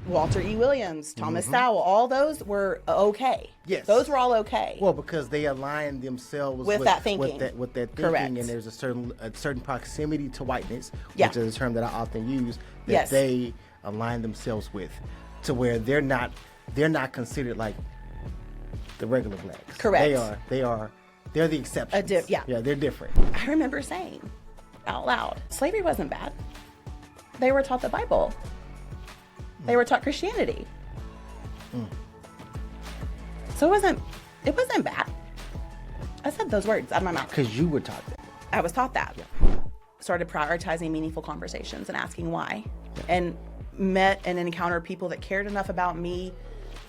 Walter E. Williams, Thomas Sowell, all those were okay. Yes. Those were all okay. Well, because they align themselves with that thinking. With that thinking, Correct. and there's a certain proximity to whiteness, Yeah. which is a term that I often use, that Yes. they align themselves with, to where they're not considered like the regular blacks. Correct. They're the exceptions. Yeah, they're different. I remember saying out loud, slavery wasn't bad. They were taught the Bible. They were taught Christianity. So it wasn't bad. I said those words out of my mouth. Because you were taught that. I was taught that. Started prioritizing meaningful conversations and asking why. And met and encountered people that cared enough about me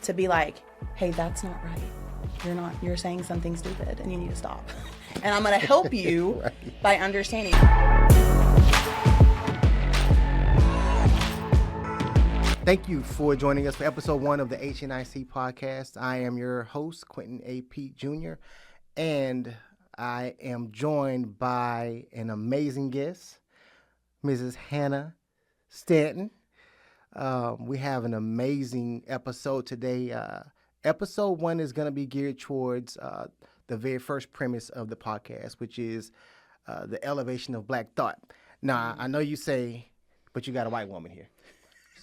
to be like, hey, that's not right. You're saying something stupid and you need to stop. And I'm going to help you Right. by understanding. Thank you for joining us for episode 1 of the HNIC podcast. I am your host, Quentin A. Pete Jr., and I am joined by an amazing guest, Mrs. Hannah Stanton. We have an amazing episode today. Episode 1 is going to be geared towards the very first premise of the podcast, which is the elevation of Black thought. Now, I know you say, but you got a white woman here.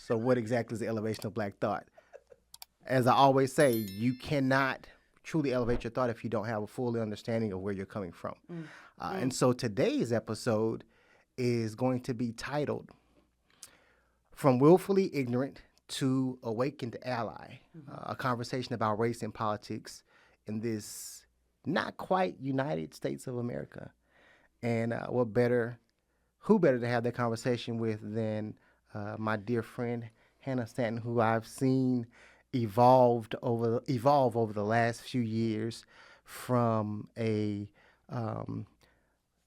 So what exactly is the elevation of Black thought? As I always say, you cannot truly elevate your thought if you don't have a full understanding of where you're coming from. And so today's episode is going to be titled From Willfully Ignorant to Awakened Ally, a conversation about race and politics in this not quite United States of America. And who better to have that conversation with than my dear friend Hannah Stanton, who I've seen evolve over the last few years from a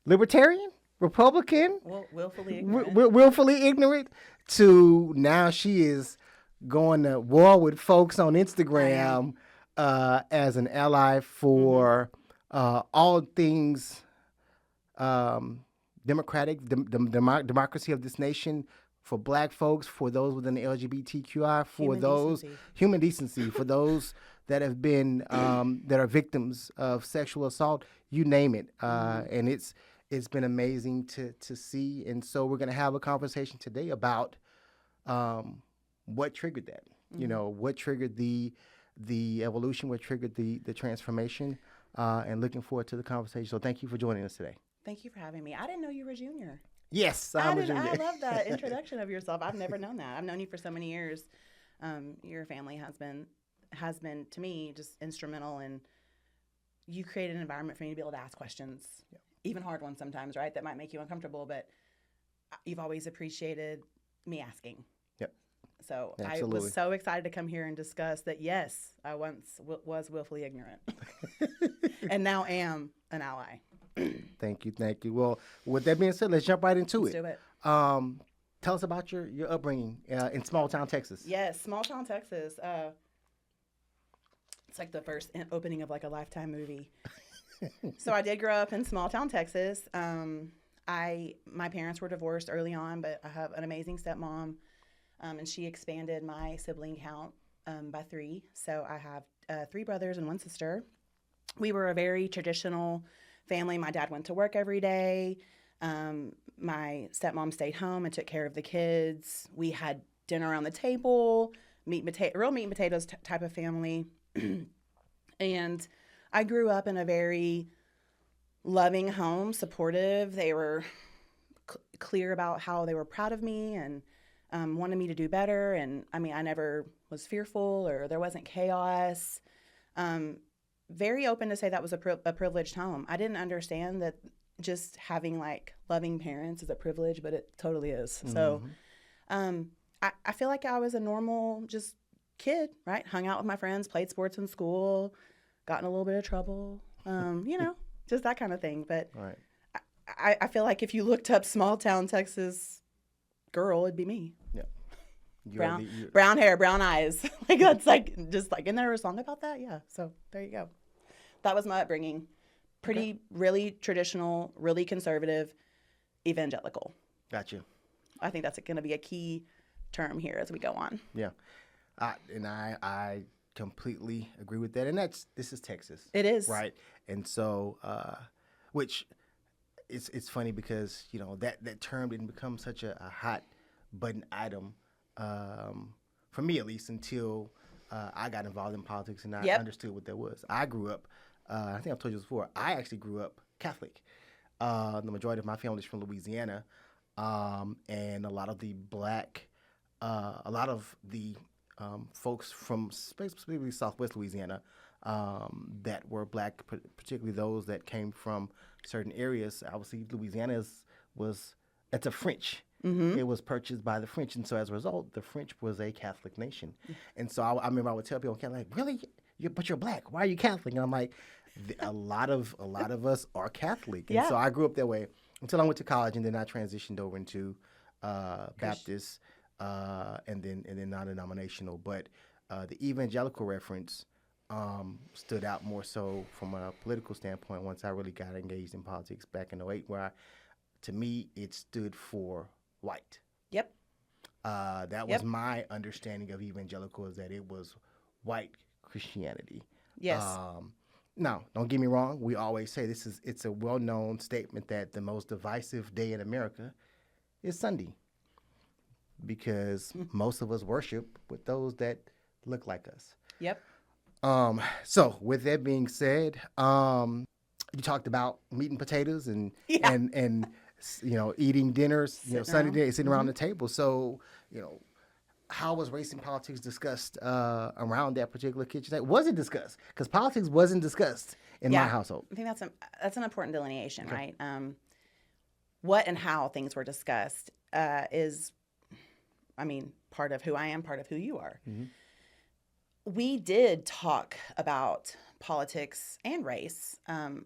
libertarian, Republican, willfully ignorant, to now she is going to war with folks on Instagram as an ally for all things democracy of this nation, for Black folks, for those within the LGBTQI, for human decency, for those that have been that are victims of sexual assault, you name it. And it's been amazing to see. And so we're going to have a conversation today about what triggered that. You know, what triggered the evolution, what triggered the transformation, and looking forward to the conversation. So thank you for joining us today. Thank you for having me. I didn't know you were junior. Yes, I'm a junior. I love that introduction of yourself. I've never known that. I've known you for so many years. Your family has been to me just instrumental, and you created an environment for me to be able to ask questions, even hard ones sometimes, right? That might make you uncomfortable, but you've always appreciated me asking. Yep. So Absolutely. I was so excited to come here and discuss that. Yes, I once was willfully ignorant, and now am an ally. Thank you. Well, with that being said, let's jump right into Let's do it. Tell us about your upbringing in small town Texas. Yes, small town Texas. It's like the first opening of like a Lifetime movie. So I did grow up in small town Texas. My parents were divorced early on, but I have an amazing stepmom, and she expanded my sibling count by 3. So I have 3 brothers and 1 sister. We were a very traditional family. My dad went to work every day. My stepmom stayed home and took care of the kids. We had dinner around the table, real meat and potatoes type of family. And I grew up in a very loving home, supportive. They were clear about how they were proud of me and wanted me to do better. And I mean, I never was fearful or there wasn't chaos. Very open to say that was a privileged home. I didn't understand that just having like loving parents is a privilege, but it totally is. So I feel like I was a normal just kid, right? Hung out with my friends, played sports in school, got in a little bit of trouble, just that kind of thing. But right. I feel like if you looked up small town Texas girl, it'd be me. Yeah. Brown hair, brown eyes. Like that's like just like, isn't there a song about that? Yeah. So there you go. That was my upbringing. Really traditional, really conservative, evangelical. Gotcha. I think that's going to be a key term here as we go on. Yeah. And I completely agree with that. And this is Texas. It is. Right. And so, which it's funny because, that term didn't become such a hot button item, for me at least, until I got involved in politics and I understood what that was. I grew up, I think I've told you this before, I actually grew up Catholic. The majority of my family is from Louisiana. And a lot of the folks from specifically Southwest Louisiana that were black, particularly those that came from certain areas. Obviously, Louisiana it's a French. Mm-hmm. It was purchased by the French, and so as a result, the French was a Catholic nation. Mm-hmm. And so I remember I would tell people, like, really, but you're black. Why are you Catholic? And I'm like, a lot of us are Catholic, and so I grew up that way until I went to college, and then I transitioned over into Baptist. And then non-denominational, but the evangelical reference stood out more so from a political standpoint once I really got engaged in politics back in 2008, where to me it stood for white. Yep. That was my understanding of evangelical, is that it was white Christianity. Yes. Now, don't get me wrong. We always say it's a well-known statement that the most divisive day in America is Sunday, because most of us worship with those that look like us. Yep. So with that being said, you talked about meat and potatoes and eating dinners, Sunday day, sitting around the table. So, how was race and politics discussed around that particular kitchen table? Was it discussed? Because politics wasn't discussed in my household. I think that's an important delineation, right? What and how things were discussed is, part of who I am, part of who you are. Mm-hmm. We did talk about politics and race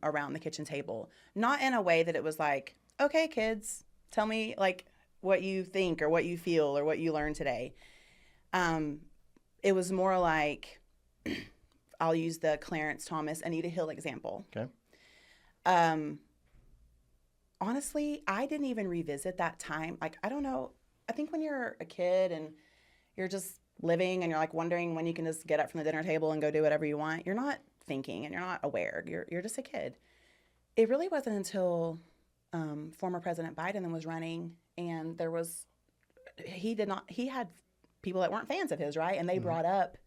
around the kitchen table, not in a way that it was like, okay, kids, tell me like what you think or what you feel or what you learned today. It was more like, I'll use the Clarence Thomas, Anita Hill example. Okay. Honestly, I didn't even revisit that time. Like, I don't know. I think when you're a kid and you're just living and you're like wondering when you can just get up from the dinner table and go do whatever you want, you're not thinking and you're not aware. You're just a kid. It really wasn't until former President Biden was running, and he had people that weren't fans of his, right? And they brought up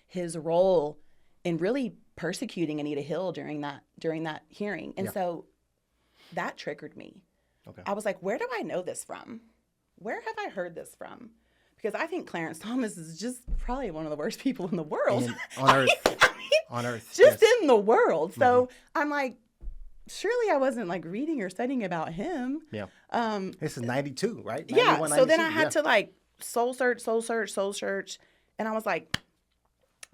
his role in really persecuting Anita Hill during that hearing. And so that triggered me. Okay. I was like, where do I know this from? Where have I heard this from? Because I think Clarence Thomas is just probably one of the worst people in the world. On Earth. On Earth. Just in the world. So I'm like, surely I wasn't like reading or studying about him. Yeah. This is 92, right? Yeah. So 92, then I had to like soul search. And I was like,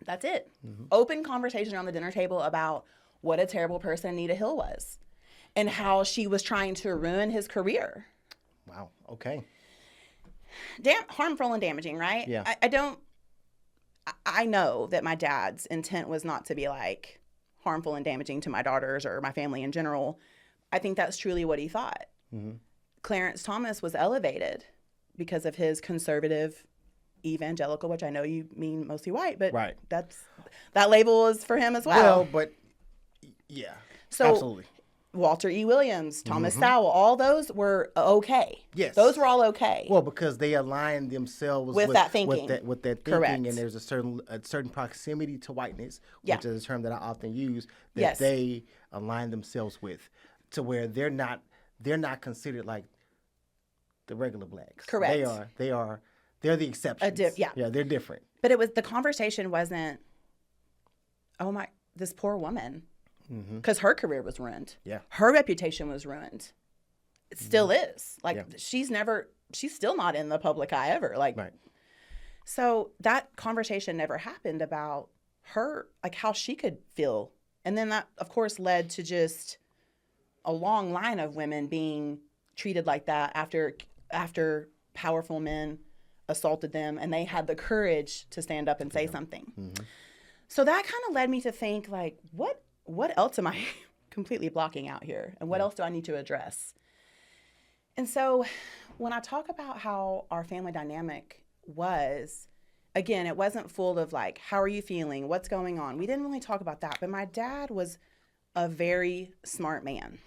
that's it. Mm-hmm. Open conversation around the dinner table about what a terrible person Anita Hill was and how she was trying to ruin his career. Wow. Okay. Harmful and damaging, right? Yeah. I know that my dad's intent was not to be like harmful and damaging to my daughters or my family in general. I think that's truly what he thought. Mm-hmm. Clarence Thomas was elevated because of his conservative evangelical, which I know you mean mostly white, but that label is for him as well. Well, but yeah, so, absolutely. Walter E. Williams, Thomas Sowell, all those were okay. Yes. Those were all okay. Well, because they aligned themselves with that thinking. With that thinking. Correct. And there's a certain proximity to whiteness, which is a term that I often use, that they align themselves with, to where they're not considered like the regular blacks. Correct. They're the exceptions. Yeah, they're different. But the conversation wasn't, oh my, this poor woman. Because her career was ruined. Yeah. Her reputation was ruined. It still is. Like, she's still not in the public eye ever. Like, right. So that conversation never happened about her, like how she could feel. And then that, of course, led to just a long line of women being treated like that after powerful men assaulted them and they had the courage to stand up and say something. Mm-hmm. So that kind of led me to think, like, what else am I completely blocking out here? And what else do I need to address? And so when I talk about how our family dynamic was, again, it wasn't full of like, how are you feeling? What's going on? We didn't really talk about that. But my dad was a very smart man.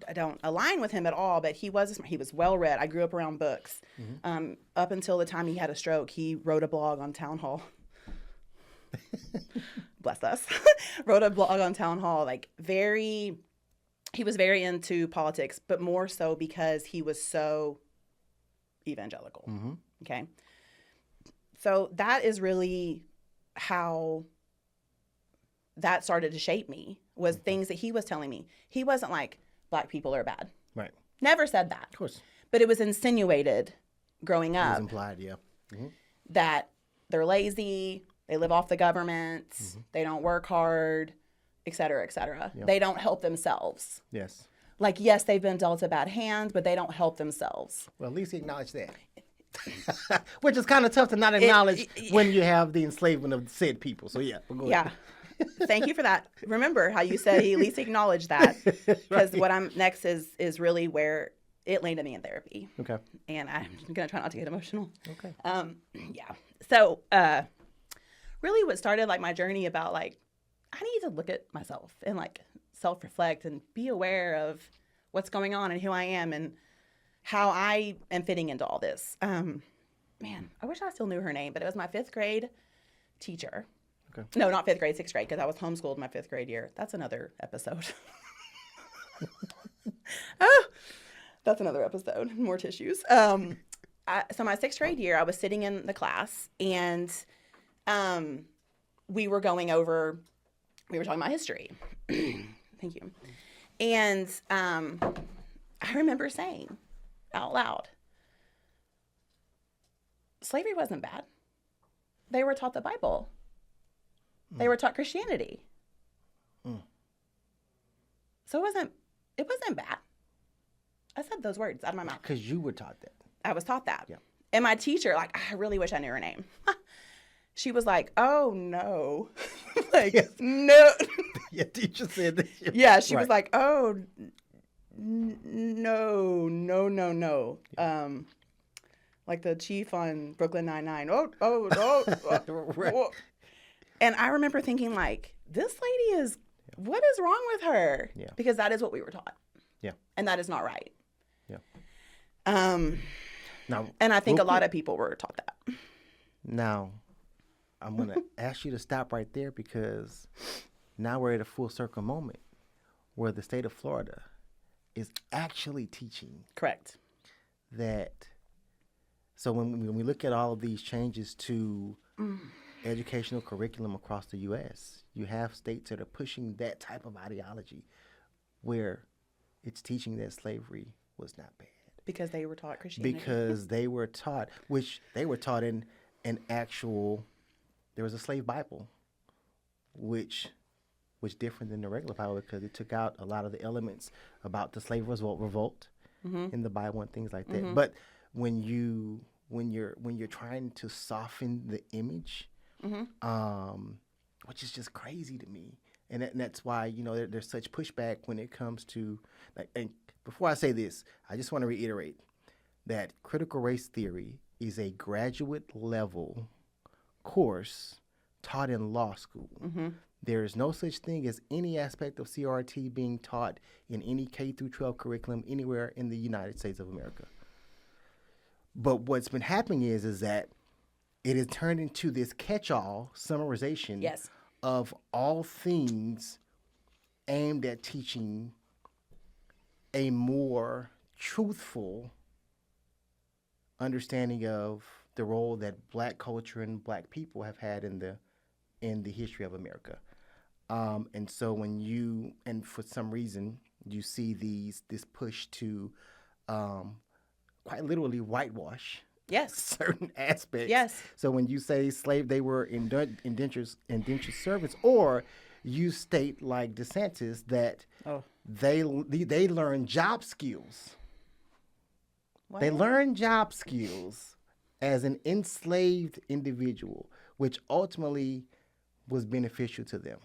I don't align with him at all, but he was well read. I grew up around books. Up until the time he had a stroke, he wrote a blog on Town Hall. Bless us. Wrote a blog on Town Hall. Like he was very into politics, but more so because he was so evangelical. Okay. So that is really how that started to shape me, was things that he was telling me. He wasn't like, Black people are bad. Right. Never said that. Of course. But it was insinuated growing up. It was implied, yeah. That they're lazy, they live off the government, they don't work hard, et cetera, et cetera. Yep. They don't help themselves. Yes. Like, yes, they've been dealt a bad hand, but they don't help themselves. Well, at least he acknowledged that. Which is kind of tough to not acknowledge when you have the enslavement of said people. So, yeah. We'll go ahead. Thank you for that. Remember how you said he at least acknowledged that, because what I'm next is really where it landed me in therapy. Okay. And I'm going to try not to get emotional. Okay. Yeah. So, really what started like my journey about like, I need to look at myself and like self-reflect and be aware of what's going on and who I am and how I am fitting into all this. Man, I wish I still knew her name, but it was my 5th grade teacher. Okay. No, not 5th grade, 6th grade, because I was homeschooled my 5th grade year. That's another episode. That's another episode. More tissues. So my 6th grade year, I was sitting in the class, and we were talking about history. Thank you. And I remember saying out loud, slavery wasn't bad. They were taught the Bible. They were taught Christianity. So it wasn't bad. I said those words out of my mouth. Because you were taught that. I was taught that. Yeah. And my teacher, like, I really wish I knew her name. She was like, oh, no. Like, yes. No. Your teacher said that. Yeah, she was like, oh, no. Like the chief on Brooklyn Nine-Nine. Oh. And I remember thinking, like, this lady what is wrong with her? Yeah. Because that is what we were taught. Yeah. And that is not right. Yeah. Now, and I think a lot of people were taught that. Now, I'm going to ask you to stop right there, because now we're at a full circle moment where the state of Florida is actually teaching. Correct. That, so when we look at all of these changes to educational curriculum across the U.S., you have states that are pushing that type of ideology where it's teaching that slavery was not bad. Because they were taught Christianity. Because they were taught, in an actual, there was a slave Bible, which was different than the regular Bible, because it took out a lot of the elements about the slave revolt in the Bible and things like that. But when you're trying to soften the image, which is just crazy to me, and that's why there's such pushback when it comes to like. And before I say this, I just want to reiterate that critical race theory is a graduate level course taught in law school. There is no such thing as any aspect of CRT being taught in any K through 12 curriculum anywhere in the United States of America. But what's been happening is that it has turned into this catch-all summarization of all things aimed at teaching a more truthful understanding of the role that Black culture and Black people have had in the history of America. And so and for some reason, you see this push to quite literally whitewash certain aspects. Yes. So when you say slave, they were indentured servants, or you state like DeSantis that they learn job skills. What? They learn job skills as an enslaved individual, which ultimately was beneficial to them.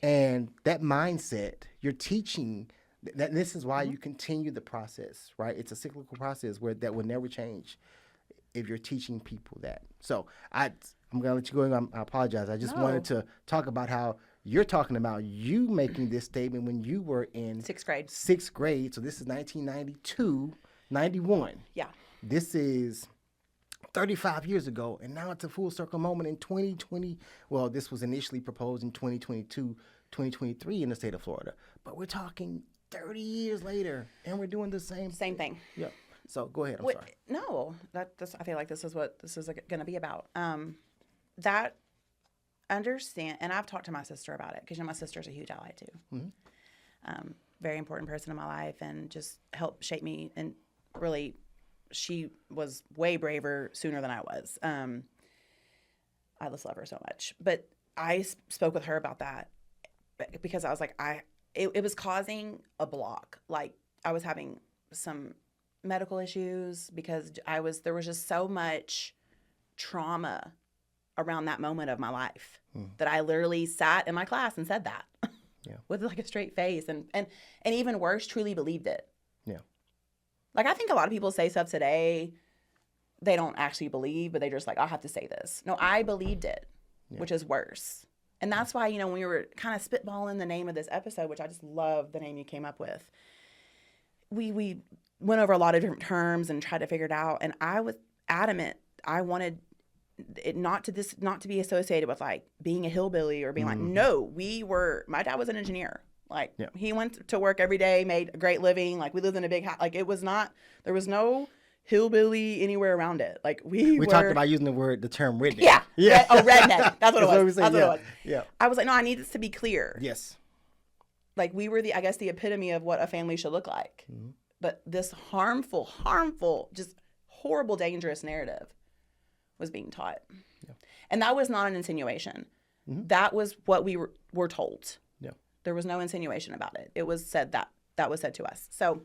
And that mindset, you're teaching that. This is why you continue the process, right? It's a cyclical process that will never change. if you're teaching people that. So I'm gonna let you go. I apologize. I just wanted to talk about how you're talking about you making this statement when you were in sixth grade. Sixth grade. So this is 1992, 91. Yeah. This is 35 years ago, and now it's a full circle moment in 2020. Well, this was initially proposed in 2022, 2023 in the state of Florida, but we're talking 30 years later, and we're doing the same thing. Yep. So go ahead. I'm sorry. No, I feel like this is what this is going to be about. That understand, and I've talked to my sister about it because my sister's a huge ally too. Mm-hmm. Very important person in my life, and just helped shape me. And really, she was way braver sooner than I was. I just love her so much. But I spoke with her about that because I was like, it was causing a block. Like I was having some medical issues because there was just so much trauma around that moment of my life that I literally sat in my class and said that with like a straight face and even worse, truly believed it. Yeah. Like I think a lot of people say stuff today they don't actually believe, but they're just like, I'll have to say this. No, I believed it, which is worse. And that's why, when we were kind of spitballing the name of this episode, which I just love the name you came up with, we went over a lot of different terms and tried to figure it out. And I was adamant. I wanted it not to be associated with like being a hillbilly or being like, no, my dad was an engineer. Like he went to work every day, made a great living. Like we lived in a big house. Like there was no hillbilly anywhere around it. Like we talked about using the term redneck. Yeah. Redneck. That's what it was. That's what it was. Yeah. I was like, no, I need this to be clear. Yes. Like we were the epitome of what a family should look like. Mm-hmm. But this harmful, just horrible, dangerous narrative was being taught. Yeah. And that was not an insinuation. Mm-hmm. That was what we were told. Yeah. There was no insinuation about it. It was said that was said to us. So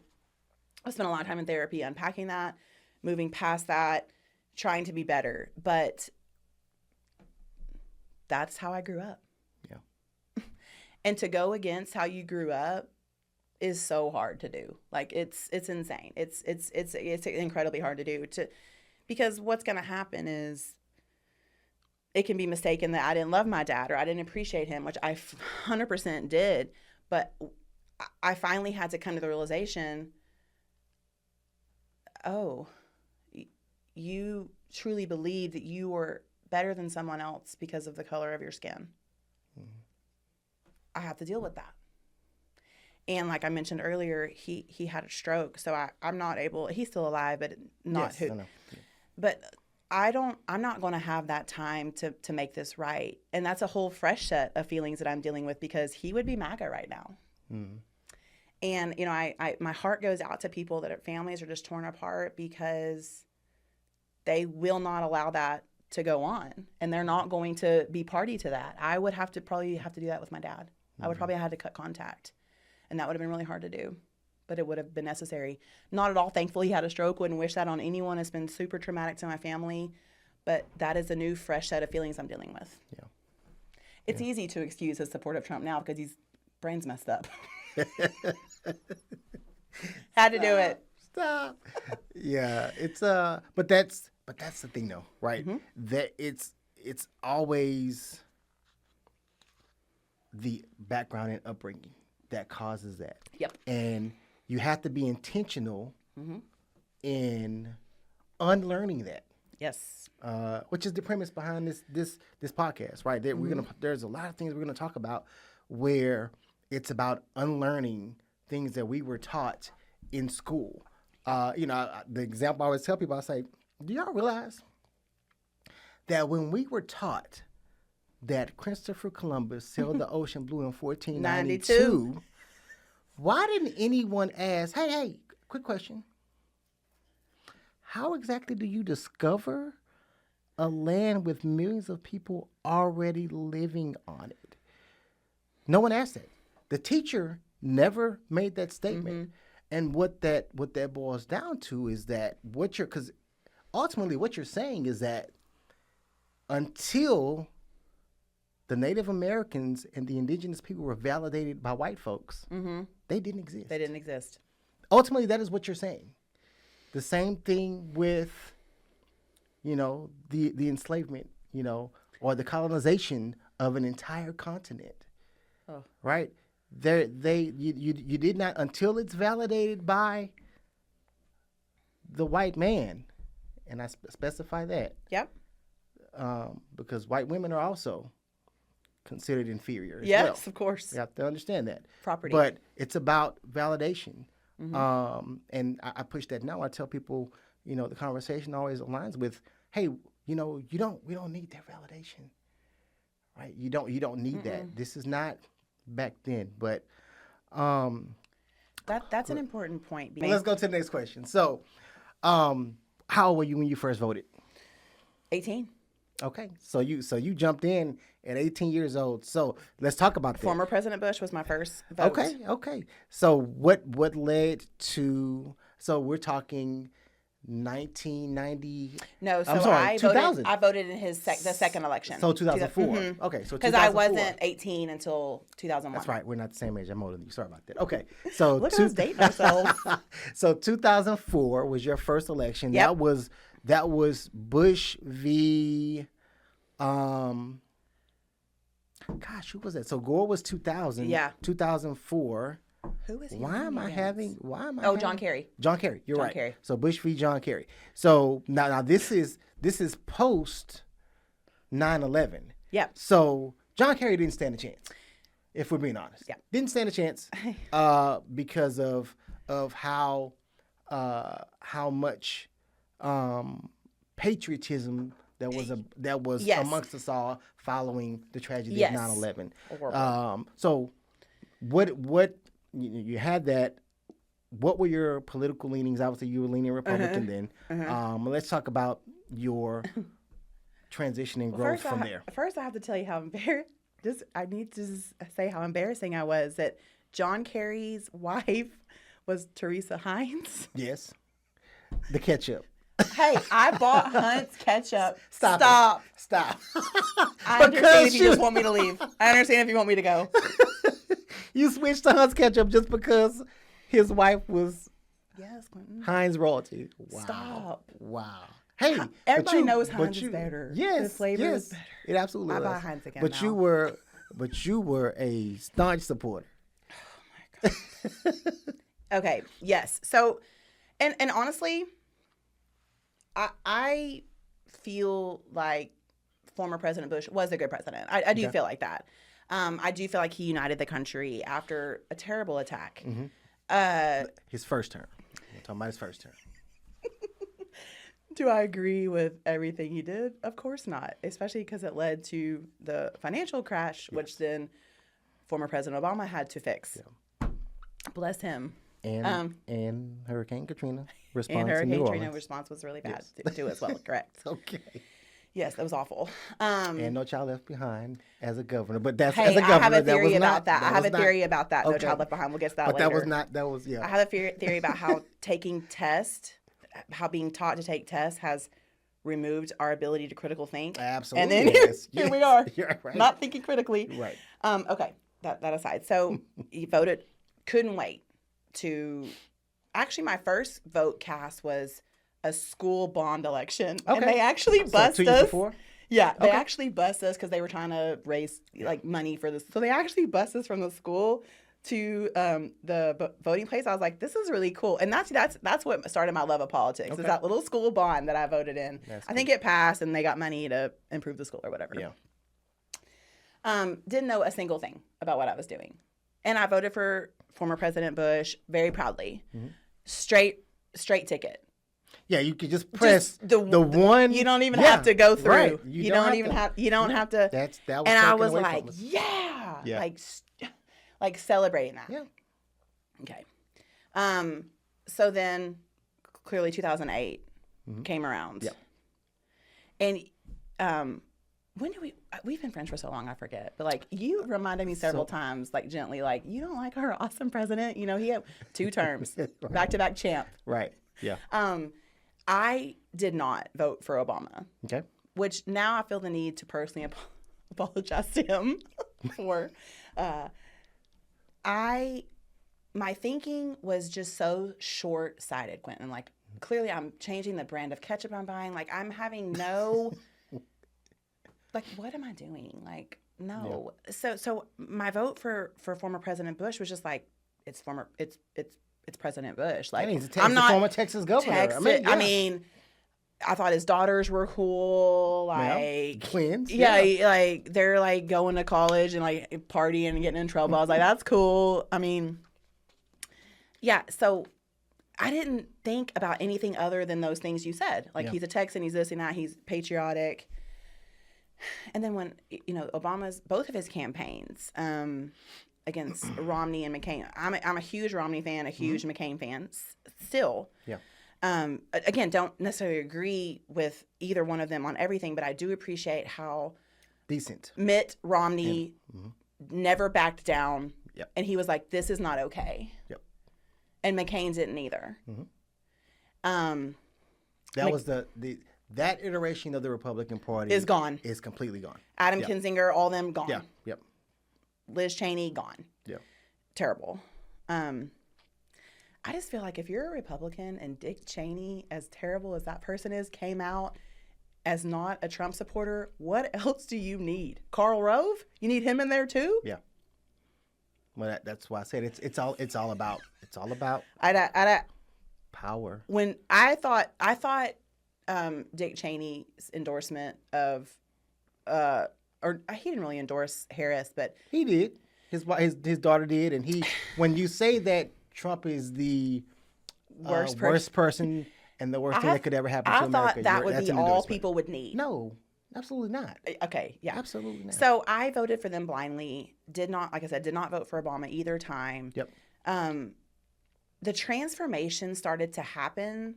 I spent a lot of time in therapy unpacking that, moving past that, trying to be better. But that's how I grew up. Yeah. And to go against how you grew up is so hard to do. Like it's insane. It's incredibly hard to do because what's going to happen is it can be mistaken that I didn't love my dad or I didn't appreciate him, which I 100% did. But I finally had to come to the realization, oh, you truly believe that you were better than someone else because of the color of your skin. Mm-hmm. I have to deal with that. And like I mentioned earlier, he had a stroke, so I'm not able. He's still alive, but not who. But I'm not going to have that time to make this right. And that's a whole fresh set of feelings that I'm dealing with because he would be MAGA right now. Mm-hmm. And my heart goes out to people that families are just torn apart because they will not allow that to go on, and they're not going to be party to that. I would probably have to do that with my dad. Mm-hmm. I would probably have had to cut contact. And that would have been really hard to do, but it would have been necessary. Not at all thankful he had a stroke. Wouldn't wish that on anyone. It's been super traumatic to my family, but that is a new, fresh set of feelings I'm dealing with. Yeah, it's easy to excuse his support of Trump now because his brain's messed up. Had to do it. Stop. Yeah, it's but that's the thing though, right? Mm-hmm. That it's always the background and upbringing that causes that. Yep. And you have to be intentional in unlearning that. Yes. Which is the premise behind this podcast, right? There's a lot of things we're gonna talk about where it's about unlearning things that we were taught in school. The example I always tell people, I say, do y'all realize that when we were taught that Christopher Columbus sailed the ocean blue in 1492, why didn't anyone ask, hey, quick question. How exactly do you discover a land with millions of people already living on it? No one asked that. The teacher never made that statement. Mm-hmm. And what that boils down to is that because ultimately what you're saying is that until the Native Americans and the indigenous people were validated by white folks, they didn't exist. They didn't exist. Ultimately, that is what you're saying. The same thing with the enslavement, or the colonization of an entire continent. Oh. Right? You did not, until it's validated by the white man, and I specify that. Yep. Because white women are also considered inferior as yes, well. of course. You have to understand that. Property. But it's about validation. And I push that now. I tell people, the conversation always aligns with, hey, we don't need that validation. Right? You don't need that. This is not back then. But that's an important point. Well, let's go to the next question. So, how old were you when you first voted? 18. Okay, so you jumped in at 18 years old. So let's talk about that. Former President Bush was my first vote. Okay. So what led to? So we're talking 1990. No, so I'm sorry, 2000. I voted in the second election. So 2004. Okay, so because I wasn't 18 until 2001. That's right. We're not the same age. I'm older than you. Sorry about that. Okay, so look at us dating ourselves. So 2004 was your first election. Yep. That was Bush v. Gosh, who was that? So Gore was 2000. Yeah. 2004. Who is he? Why am I having? John Kerry. John Kerry. You're John right. Kerry. So Bush v. John Kerry. So now this is post 9/11. Yep. So John Kerry didn't stand a chance, if we're being honest. Yeah. Didn't stand a chance because of how much patriotism that was yes. amongst us all following the tragedy yes. of 9/11. Horrible. So what you had that. What were your political leanings? Obviously, you were leaning Republican then. Let's talk about your transition and growth from there. First, I have to tell you how I need to say how embarrassing I was that John Kerry's wife was Teresa Hines. Yes. The ketchup. Hey, I bought Hunt's ketchup. Stop. I understand if you just want me to leave. I understand if you want me to go. You switched to Hunt's ketchup just because his wife was Quentin. Heinz royalty. Wow. Stop. Wow. Hey, everybody knows Heinz is better. Yes, the flavor is better. It absolutely I was. buy Heinz again But now. you were a staunch supporter. Oh my God. Okay. Yes. So, and honestly, I feel like former President Bush was a good president. I do feel like that. I do feel like he united the country after a terrible attack. His first term. We're talking about his first term. Do I agree with everything he did? Of course not, especially because it led to the financial crash, which then former President Obama had to fix. Yeah. Bless him. And Hurricane Katrina response and Hurricane in New Katrina Orleans. response was really bad too as well. Correct. Okay. Yes, that was awful. And No Child Left Behind as a governor, but that's hey, as a governor. I have a theory that about that. I have a theory about that. No Child Left Behind. We'll get to that but later. That was I have a theory about how how being taught to take tests has removed our ability to critical think. Absolutely. And then here we are, You're right. not thinking critically. Right. Okay, that aside. So he voted, couldn't wait to. Actually, my first vote cast was a school bond election, and they actually bussed 2 years us. Before? Yeah, they actually bussed us because they were trying to raise money for this. So they actually bussed us from the school to the voting place. I was like, this is really cool, and that's what started my love of politics. Okay. Is that little school bond that I voted in. I think it passed, and they got money to improve the school or whatever. Yeah. Didn't know a single thing about what I was doing, and I voted for former President Bush very proudly. Mm-hmm. Straight ticket. Yeah, you could just press the one. You don't even have to go through. Right. You don't even have. You don't have to. That was. And I was like, yeah, like celebrating that. Yeah. Okay. So then, clearly, 2008 came around. Yeah. And when do we've been friends for so long, I forget. But you reminded me several times, gently, you don't like our awesome president. He had 2 terms, right. Back-to-back champ. Right. Yeah. I did not vote for Obama. Okay. Which now I feel the need to personally apologize to him for. My thinking was just so short-sighted, Quentin. clearly I'm changing the brand of ketchup I'm buying. Like, I'm having no, like, what am I doing? Like, no. Yeah. So my vote for former President Bush was just like, it's President Bush. Like, I'm not the former Texas governor. I mean, I thought his daughters were cool, like twins. Yeah, like they're like going to college and like partying and getting in trouble. I was like, that's cool. I mean, yeah. So I didn't think about anything other than those things you said. Like he's a Texan, he's this and that, he's patriotic. And then when Obama's both of his campaigns against Romney and McCain, I'm a huge Romney fan, a huge McCain fan still. Yeah. Again, don't necessarily agree with either one of them on everything, but I do appreciate how decent Mitt Romney never backed down, and he was like, "This is not okay." Yep. And McCain didn't either. That was that iteration of the Republican Party is gone. Is completely gone. Adam Kinzinger, all them gone. Yeah. Yep. Liz Cheney gone. Yeah. Terrible. I just feel like if you're a Republican and Dick Cheney, as terrible as that person is, came out as not a Trump supporter, what else do you need? Karl Rove? You need him in there too? Yeah. Well, that's why I said it's all about power. When I thought Dick Cheney's endorsement of or he didn't really endorse Harris, but he did. His daughter did, and when you say that Trump is the worst person and the worst thing that could ever happen to America. I thought that would be all people would need. No, absolutely not. Okay, yeah. Absolutely not. So I voted for them blindly. Did not vote for Obama either time. Yep. The transformation started to happen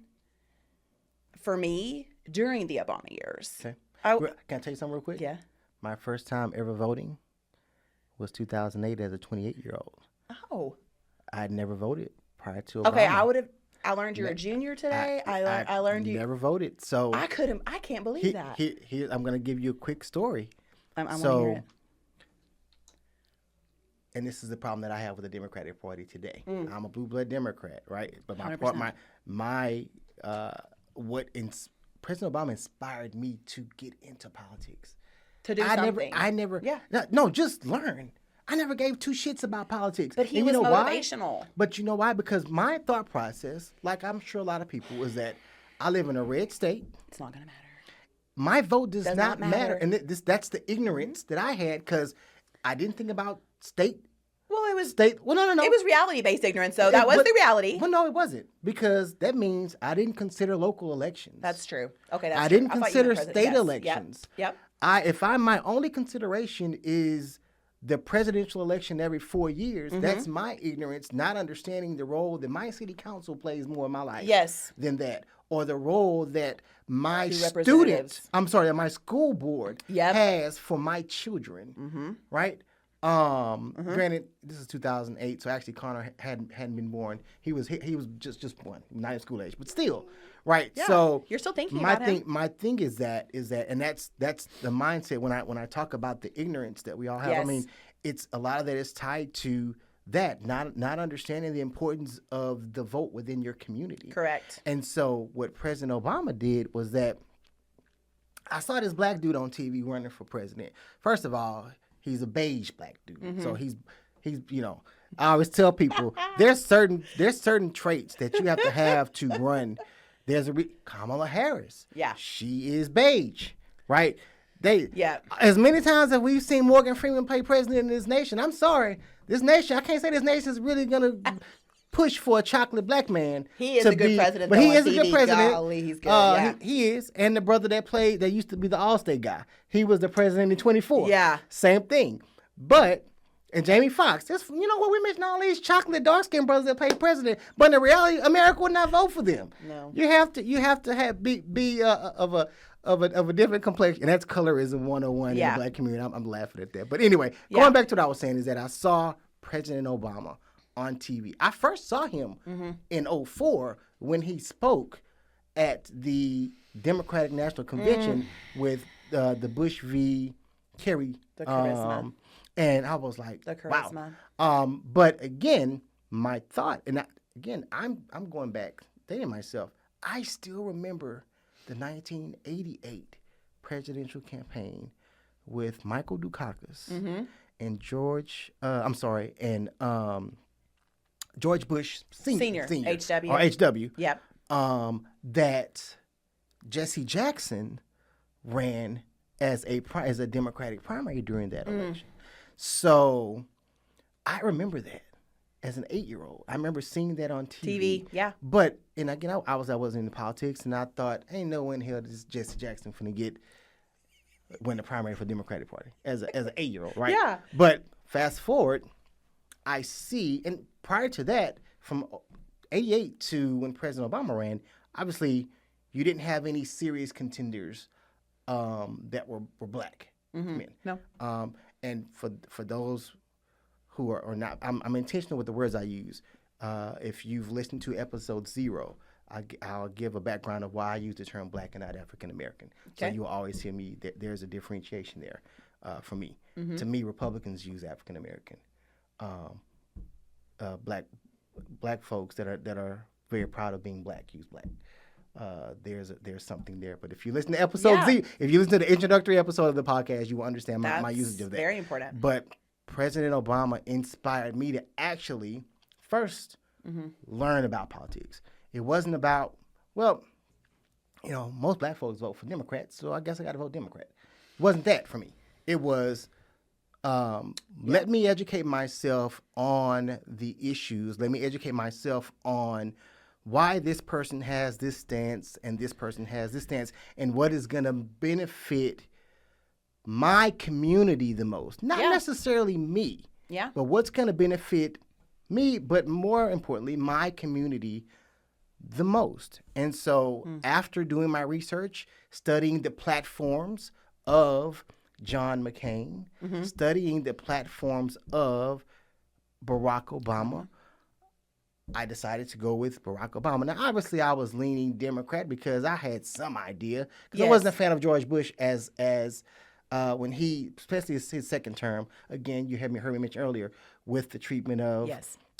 for me during the Obama years. Okay. Can I tell you something real quick? Yeah. My first time ever voting was 2008 as a 28-year-old. Oh. I had never voted prior to Obama. Okay, I learned you're a junior today. I learned you never voted. So I can't believe that. Here, I'm going to give you a quick story. I want to hear it. And this is the problem that I have with the Democratic Party today. I'm a blue blood Democrat, right? But President Obama inspired me to get into politics. To do something. Just learn. I never gave two shits about politics. But he was motivational. Why? But you know why? Because my thought process, like I'm sure a lot of people, is that I live in a red state. It's not going to matter. My vote does not matter. And that's the ignorance that I had because I didn't think about state. Well, it was state. Well, no. It was reality-based ignorance, though. That was the reality. Well, no, it wasn't because that means I didn't consider local elections. That's true. Okay, that's I didn't consider state elections. Yep. My only consideration is the presidential election every 4 years. That's my ignorance, not understanding the role that my city council plays more in my life than that, or the role that my my school board has for my children, right? Granted, this is 2008, so actually Connor hadn't been born. He was just born, not in school age, but still, right? Yeah, so you're still thinking about him. My thing is that, and that's the mindset when I talk about the ignorance that we all have. Yes. I mean, it's a lot of that is tied to that, not understanding the importance of the vote within your community. Correct. And so what President Obama did was that I saw this black dude on TV running for president. First of all, he's a beige black dude. So he's I always tell people there's certain traits that you have to run. There's Kamala Harris. Yeah. She is beige, right? As many times as we've seen Morgan Freeman play president in this nation, I'm sorry, this nation, I can't say this nation is really going to push for a chocolate black man. He is a good president. But he is a good president. Golly, he's good. He is. And the brother that used to be the All-State guy, he was the president in 24. Yeah. Same thing. And Jamie Foxx, you know what, we mentioned all these chocolate dark-skinned brothers that play president, but in reality, America would not vote for them. No. You have to be of a different complexion, and that's colorism 101 in the black community. I'm laughing at that. But anyway, going back to what I was saying is that I saw President Obama on TV. I first saw him in 2004 when he spoke at the Democratic National Convention with the Bush v. Kerry. The charisma. And I was like, the charisma. Wow. But again, my thought, and I'm going back, thinking to myself, I still remember the 1988 presidential campaign with Michael Dukakis and George Bush Senior. HW. Or HW. Yep. That Jesse Jackson ran as a Democratic primary during that election. So I remember that as an 8-year-old. I remember seeing that on TV. Yeah. But, and again, I wasn't into politics, and I thought, ain't no way in hell this Jesse Jackson finna win the primary for the Democratic Party as an 8-year-old, right? Yeah. But fast forward, I see, and prior to that, from 88 to when President Obama ran, obviously you didn't have any serious contenders that were black men. No. And for those who are not, I'm intentional with the words I use. If you've listened to episode 0, I'll give a background of why I use the term black and not African American. Okay. So you'll always hear me, there's a differentiation there for me. To me, Republicans use African American. Black folks that are very proud of being black use black. There's something there. But if you listen to episode Z, if you listen to the introductory episode of the podcast, you will understand my usage of that. Very important. But President Obama inspired me to actually first learn about politics. It wasn't about, well, most black folks vote for Democrats, so I guess I got to vote Democrat. It wasn't that for me. It was, let me educate myself on the issues. Let me educate myself on why this person has this stance and this person has this stance and what is going to benefit my community the most. Not necessarily me, but what's going to benefit me, but more importantly, my community the most. And so after doing my research, studying the platforms of John McCain, studying the platforms of Barack Obama, I decided to go with Barack Obama. Now, obviously, I was leaning Democrat because I had some idea. Because I wasn't a fan of George Bush as when he, especially his second term, again, you heard me mention earlier, with the treatment of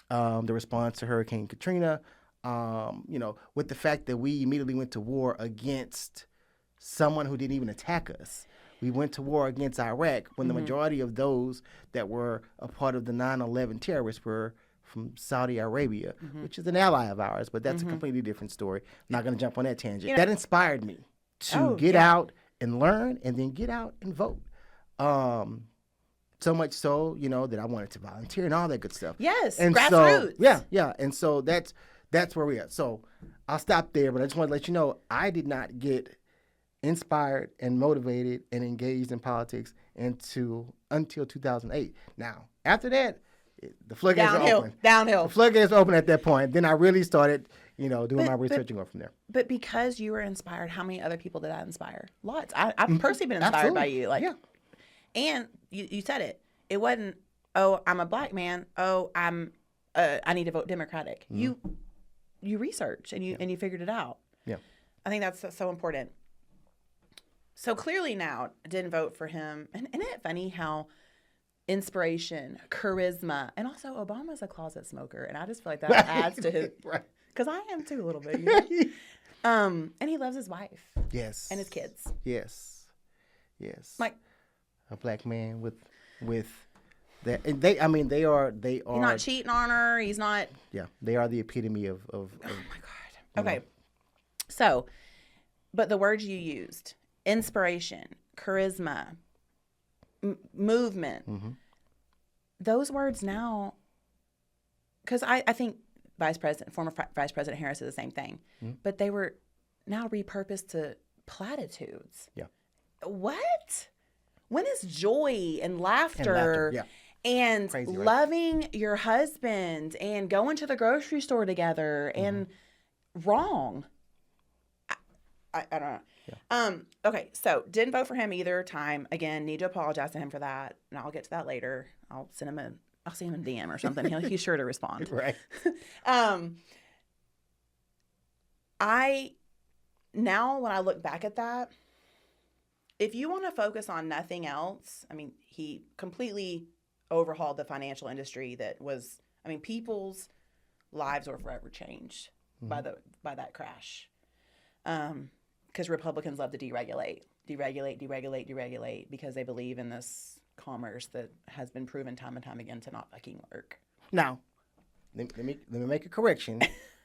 the response to Hurricane Katrina, with the fact that we immediately went to war against someone who didn't even attack us. We went to war against Iraq when the majority of those that were a part of the 9/11 terrorists were from Saudi Arabia, which is an ally of ours, but that's a completely different story. I'm not going to jump on that tangent. That inspired me to get out and learn and then get out and vote. So much so, that I wanted to volunteer and all that good stuff. Yes, and grassroots. So, yeah. And so that's where we're at. So I'll stop there, but I just want to let you know I did not get inspired and motivated and engaged in politics until 2008. Now, after that, the floodgates were open. Downhill. The floodgates were open at that point. Then I really started, doing my research and going from there. But because you were inspired, how many other people did that inspire? Lots. I've personally been inspired by you. And you said it. It wasn't, oh, I'm a black man. Oh, I need to vote Democratic. You researched and you figured it out. Yeah. I think that's so important. So clearly now, didn't vote for him. And isn't it funny how inspiration, charisma, and also Obama's a closet smoker, and I just feel like that adds to his. Right. Because I am too a little bit. And he loves his wife. Yes. And his kids. Yes. Like a black man with that. And they are. He's not cheating on her. He's not. Yeah, they are the epitome of oh my God. Okay. So, but the words you used: inspiration, charisma, movement. Those words now, because I think former Vice President Harris is the same thing, but they were now repurposed to platitudes. Yeah. What? When is joy and laughter and crazy, loving your husband and going to the grocery store together and wrong? I don't know. Yeah. Okay, so didn't vote for him either time. Again, need to apologize to him for that, and I'll get to that later. I'll see him in DM or something. He's sure to respond. Right. Now when I look back at that, if you want to focus on nothing else, he completely overhauled the financial industry people's lives were forever changed by that crash. because Republicans love to deregulate because they believe in this commerce that has been proven time and time again to not fucking work. Now, let me make a correction,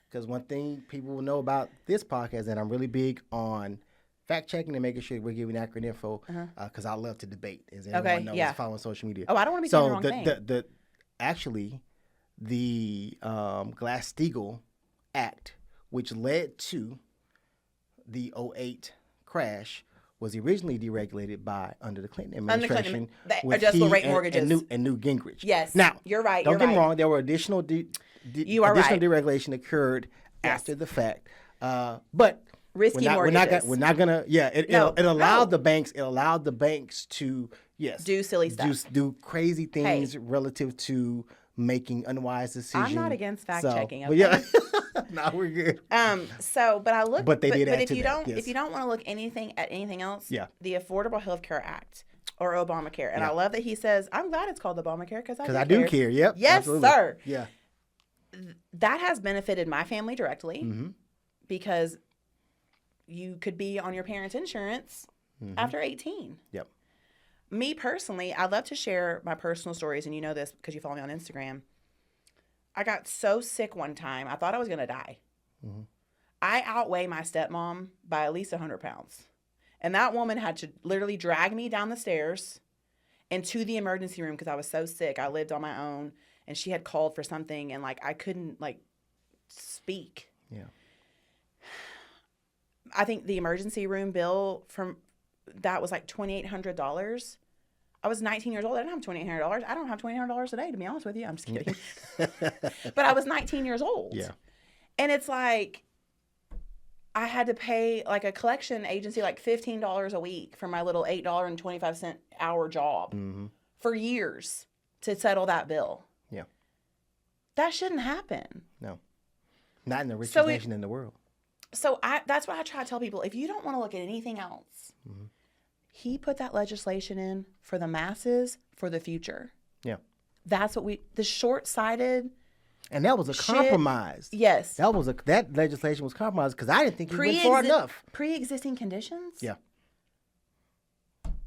because one thing people will know about this podcast is that I'm really big on fact checking and making sure we're giving accurate info, because I love to debate, as everyone knows, following social media. Oh, I don't want to be saying the wrong thing. Actually, the Glass-Steagall Act, which led to the 2008 crash, was originally deregulated under the Clinton administration with adjustable rate mortgages and Newt Gingrich. Yes. Now, you're right. Don't get me wrong. There were additional deregulation occurred after the fact, but risky mortgages. We're not gonna. Yeah, it allowed the banks. It allowed the banks to do silly stuff, do crazy things relative to making unwise decisions. I'm not against fact checking. Okay? But yeah, no, we're good. But they did. But if you don't, yes. if you don't want to look at anything else, the Affordable Health Care Act or Obamacare, and I love that he says, I'm glad it's called Obamacare because I do care. Yep. Yes, absolutely. sir. Yeah. That has benefited my family directly because you could be on your parents' insurance after 18. Yep. Me personally, I love to share my personal stories, and you know this because you follow me on Instagram. I got so sick one time, I thought I was going to die. I outweigh my stepmom by at least 100 pounds. And that woman had to literally drag me down the stairs and to the emergency room because I was so sick. I lived on my own, and she had called for something, and I couldn't speak. Yeah. I think the emergency room bill from that was $2,800. I was 19 years old. I didn't have $2,800. I don't have $2,800 today, to be honest with you. I'm just kidding. But I was 19 years old. Yeah. And it's I had to pay a collection agency $15 a week for my little $8.25 hour job for years to settle that bill. Yeah. That shouldn't happen. No. Not in the richest nation in the world. So that's what I try to tell people. If you don't want to look at anything else, he put that legislation in for the masses, for the future. Yeah. That's what the short-sighted. And that was a compromise. Yes. That legislation was compromised because I didn't think it went far enough. Pre-existing conditions? Yeah.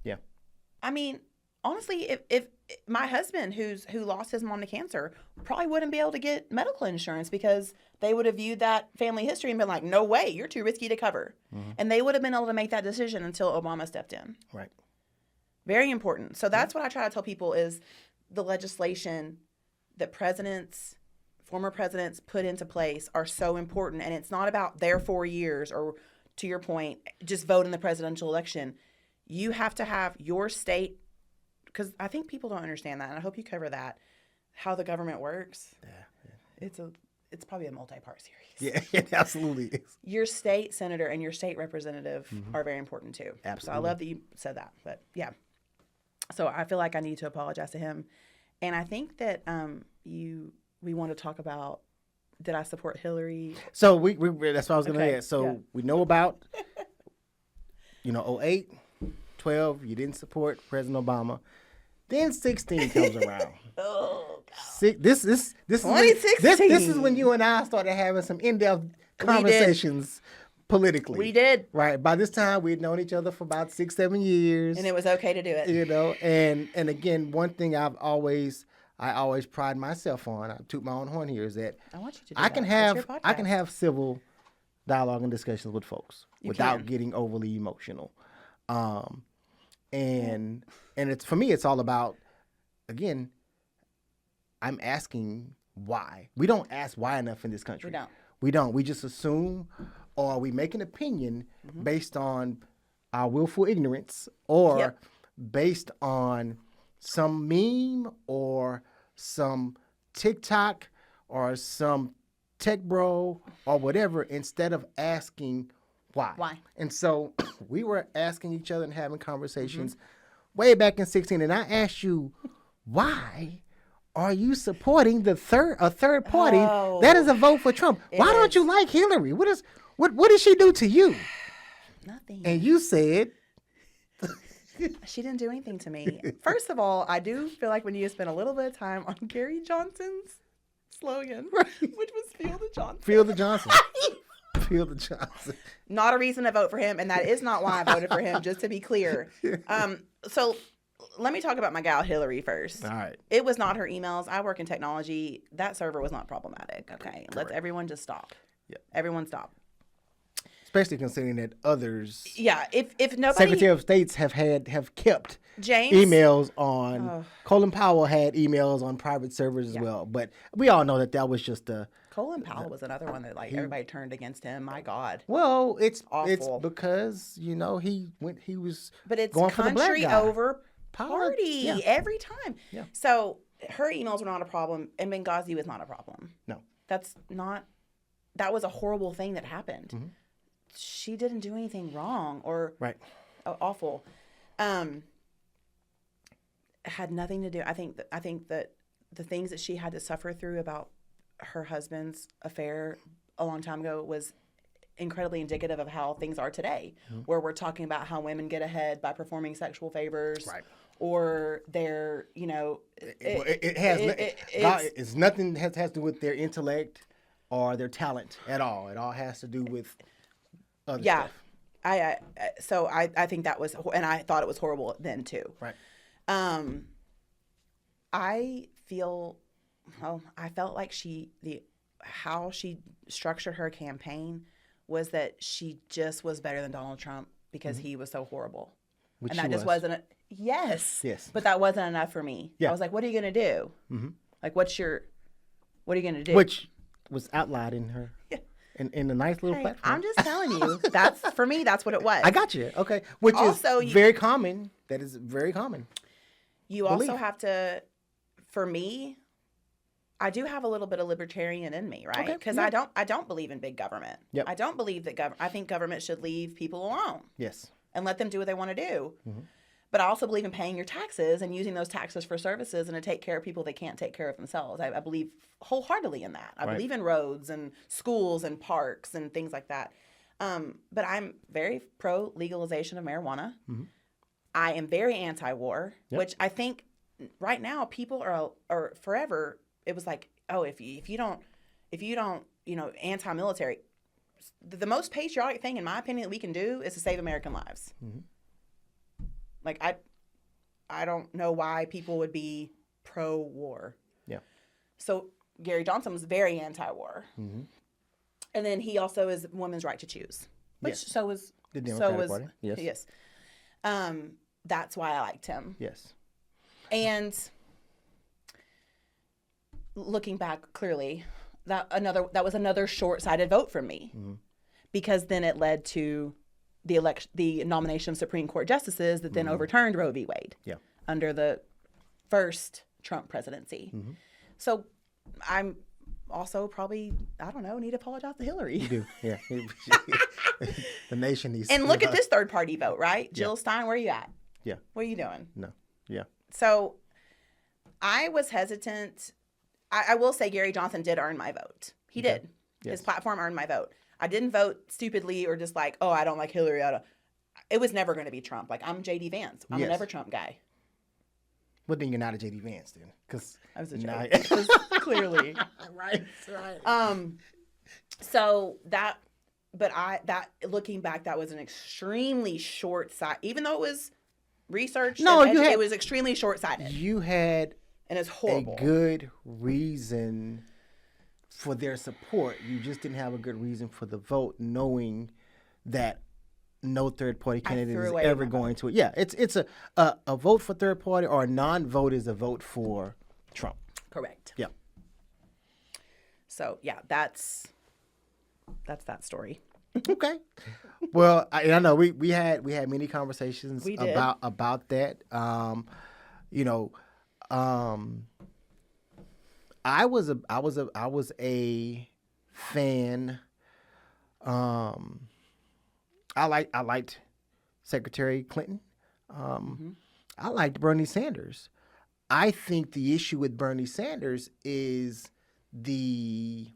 Yeah. I mean, honestly, if my husband, who lost his mom to cancer, probably wouldn't be able to get medical insurance because they would have viewed that family history and been like, no way, you're too risky to cover. And they would have been able to make that decision until Obama stepped in. Right. Very important. So that's what I try to tell people is the legislation that former presidents put into place are so important. And it's not about their 4 years or, to your point, just vote in the presidential election. You have to have your state, because I think people don't understand that, and I hope you cover that, how the government works. Yeah. It's probably a multi-part series. Yeah, it absolutely is. Your state senator and your state representative are very important too. Absolutely. So I love that you said that. But yeah. So I feel like I need to apologize to him. And I think that we want to talk about, did I support Hillary? So we that's what I was going to ask. So we know about 08, 12, you didn't support President Obama. Then 16 comes around. Oh, God. This is when you and I started having some in-depth conversations politically. We did. Right. By this time, we'd known each other for about 6-7 years. And it was okay to do it. And again, one thing I always pride myself on, I toot my own horn here, is that I want you to do I can have civil dialogue and discussions with folks without getting overly emotional. And it's, for me, it's all about, again, I'm asking why. We don't ask why enough in this country. We don't. We just assume, or we make an opinion based on our willful ignorance, or based on some meme or some TikTok or some tech bro or whatever, instead of asking why. And so we were asking each other and having conversations way back in 2016, and I asked you, why are you supporting a third party that is a vote for Trump? Why don't you like Hillary? What did she do to you? Nothing. And you said she didn't do anything to me. First of all, I do feel like we need to spend a little bit of time on Gary Johnson's slogan, which was "Feel the Johnson." Feel the Johnson. Feel the Johnson. Not a reason to vote for him, and that is not why I voted for him, just to be clear. So let me talk about my gal Hillary first. All right. It was not her emails. I work in technology. That server was not problematic. Okay. Correct. Let's everyone just stop. Yep. Everyone stop. Especially considering that others, Yeah. If nobody, Secretary of States have kept James emails on. Colin Powell had emails on private servers as well. But we all know that was just a. Colin Powell was another one that everybody turned against him. My God. Well, it's awful. because he was. But it's going for the black country guy. over party every time. Yeah. So her emails were not a problem, and Benghazi was not a problem. No. That was a horrible thing that happened. Mm-hmm. She didn't do anything wrong or awful. Had nothing to do. I think that the things that she had to suffer through about her husband's affair a long time ago was incredibly indicative of how things are today, where we're talking about how women get ahead by performing sexual favors, or they're, it's nothing has to do with their intellect or their talent at all. It all has to do with other stuff. So I think that was, and I thought it was horrible then too. Right. I felt like how she structured her campaign was that she just was better than Donald Trump because he was so horrible. Which and that just wasn't yes. But that wasn't enough for me. Yeah. I was like, what are you going to do? Mm-hmm. Like, what are you going to do? Which was outlined in her in a nice little platform. I'm just telling you, for me, that's what it was. I got you. Okay. Which also, is very common. That is very common. You also have to, for me, I do have a little bit of libertarian in me, right? Because I don't believe in big government. Yep. I don't believe that I think government should leave people alone. Yes. And let them do what they want to do. Mm-hmm. But I also believe in paying your taxes and using those taxes for services and to take care of people that can't take care of themselves. I believe wholeheartedly in that. I believe in roads and schools and parks and things like that. But I'm very pro legalization of marijuana. Mm-hmm. I am very anti-war, which I think right now people are forever. It was like, oh, if you don't, anti-military. The most patriotic thing, in my opinion, that we can do is to save American lives. Mm-hmm. Like, I don't know why people would be pro-war. Yeah. So Gary Johnson was very anti-war. Mm-hmm. And then he also is women's right to choose, which so was the Democratic Party. Yes. Yes. That's why I liked him. Yes. And looking back clearly, that was another short-sighted vote from me, because then it led to the nomination of Supreme Court justices that then overturned Roe v. Wade under the first Trump presidency. Mm-hmm. So I'm also probably, I don't know, need to apologize to Hillary. You do, yeah. The nation needs. And look at this third-party vote, right? Jill Stein, where are you at? Yeah. What are you doing? No. Yeah. So I was hesitant. I will say Gary Johnson did earn my vote. He did. Yes. His platform earned my vote. I didn't vote stupidly or just like, oh, I don't like Hillary. It was never going to be Trump. Like, I'm J.D. Vance. I'm a never Trump guy. Well, then you're not a J.D. Vance then. Because I was a joke. Clearly. Right. So looking back, that was an extremely short-sighted, even though it was researched. It was extremely short-sighted. You had and it's horrible. A good reason for their support. You just didn't have a good reason for the vote, knowing that no third party candidate is ever going to. Yeah, it's a vote for third party, or a non-vote is a vote for Trump. Correct. Yeah. So yeah, that's that story. Okay. Well, I know we had many conversations about that. I was a fan. I liked Secretary Clinton. I liked Bernie Sanders. I think the issue with Bernie Sanders is the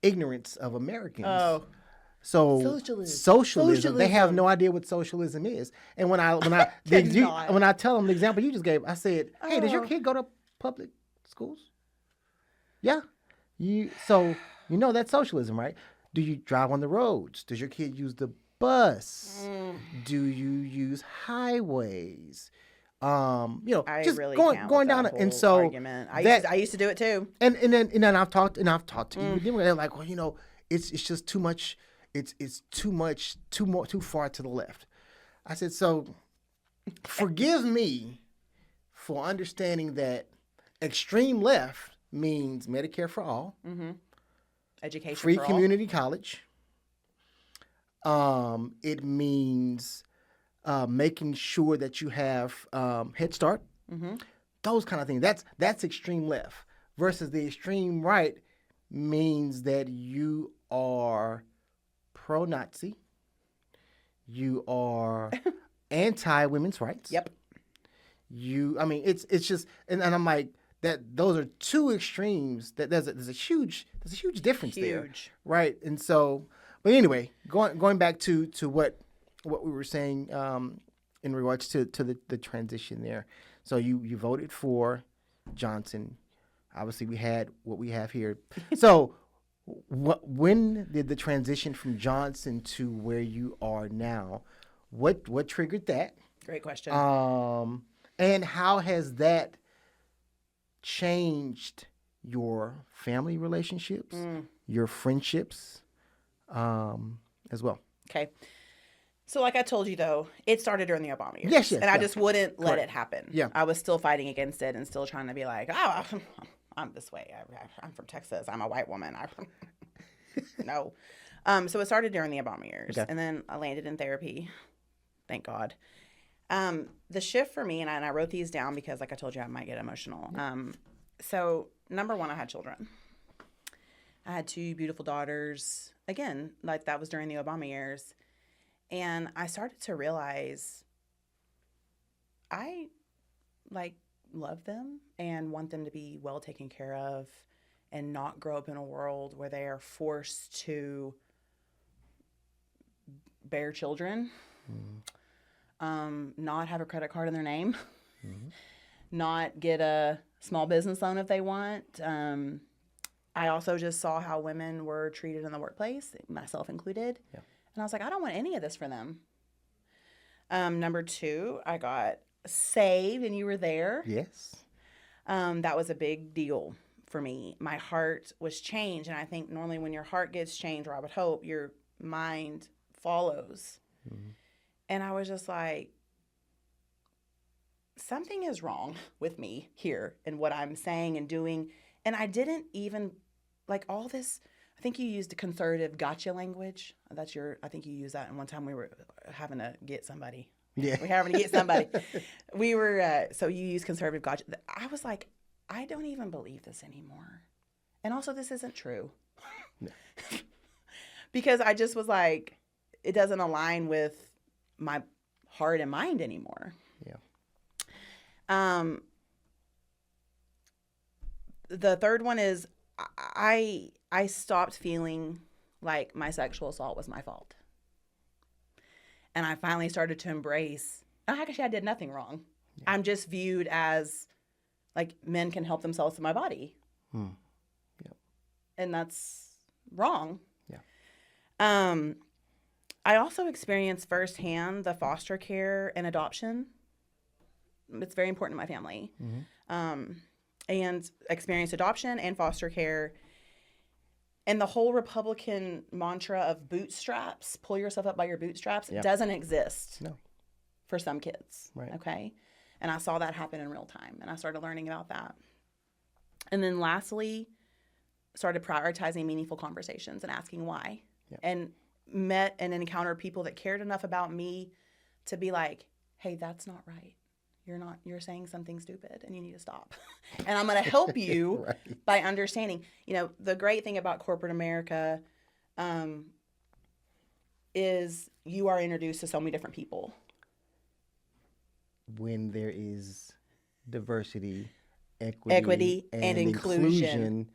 ignorance of Americans. Oh. So socialism. They have no idea what socialism is. And when I tell them the example you just gave, I said, "Hey, does your kid go to public schools?" Yeah. That's socialism, right? Do you drive on the roads? Does your kid use the bus? Do you use highways? I just really going can't going with down that it. And whole so argument. I used to do it too. and then I've talked to you. They're like, well, it's just too much. It's too far to the left. I said, so forgive me for understanding that extreme left means Medicare for all, Education free for all. community college. It means making sure that you have Head Start, those kind of things. That's extreme left. Versus the extreme right means that you are pro-Nazi, you are anti-women's rights. Yep. It's just, and I'm like that. Those are two extremes. That there's a huge difference there, Huge. right? And so, but anyway, going back to what we were saying in regards to the transition there. So you voted for Johnson. Obviously, we had what we have here. So, when did the transition from Johnson to where you are now? What triggered that? Great question. And how has that changed your family relationships, your friendships, as well? Okay. So like I told you, though, it started during the Obama years. Yes, and I just wouldn't let it happen. Yeah. I was still fighting against it and still trying to be like, oh, I'm this way. I'm from Texas. I'm a white woman. No. So it started during the Obama years. Okay. And then I landed in therapy. Thank God. The shift for me, and I wrote these down because, like I told you, I might get emotional. So number one, I had children. I had 2 beautiful daughters. Again, like that was during the Obama years. And I started to realize I love them and want them to be well taken care of and not grow up in a world where they are forced to bear children, not have a credit card in their name, not get a small business loan if they want. I also just saw how women were treated in the workplace, myself included. Yeah. And I was like, I don't want any of this for them. Number 2, I got saved, and you were there. Yes. That was a big deal for me. My heart was changed, and I think normally when your heart gets changed, or I would hope, your mind follows. And I was just like, something is wrong with me here and what I'm saying and doing. And I didn't even, like all this, I think you used conservative gotcha language. I think you used that. And one time we were having to get somebody. Yeah. We're having to get somebody. We were, so you used conservative gotcha. I was like, I don't even believe this anymore. And also, this isn't true. No. Because I just was like, it doesn't align with my heart and mind anymore. Yeah. The third one is I stopped feeling like my sexual assault was my fault. And I finally started to embrace, actually I did nothing wrong. Yeah. I'm just viewed as like men can help themselves to my body. Yeah. And that's wrong. Yeah. I also experienced firsthand the foster care and adoption. It's very important to my family. And experienced adoption and foster care. And the whole Republican mantra of bootstraps, pull yourself up by your bootstraps, doesn't exist for some kids. Right. Okay. And I saw that happen in real time. And I started learning about that. And then lastly, started prioritizing meaningful conversations and asking why. Yeah. And met and encountered people that cared enough about me to be like, hey, that's not right. You're saying something stupid and you need to stop. And I'm going to help you right. by understanding. You know, the great thing about corporate America is you are introduced to so many different people. When there is diversity, equity and inclusion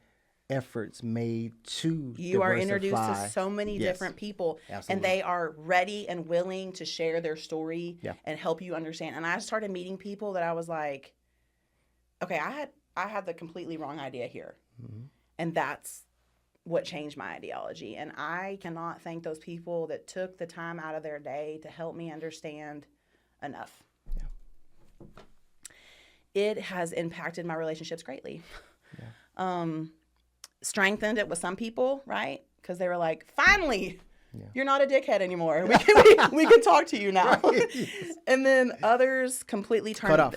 efforts made to you are introduced to so many different people. Absolutely. And they are ready and willing to share their story and help you understand. And I started meeting people that I was like, okay, I had the completely wrong idea here. And that's what changed my ideology. And I cannot thank those people that took the time out of their day to help me understand enough. Yeah. It has impacted my relationships greatly. Yeah. Strengthened it with some people, right? Because they were like, finally, Yeah. you're not a dickhead anymore. We can talk to you now. Right. And then others completely turned. Cut off.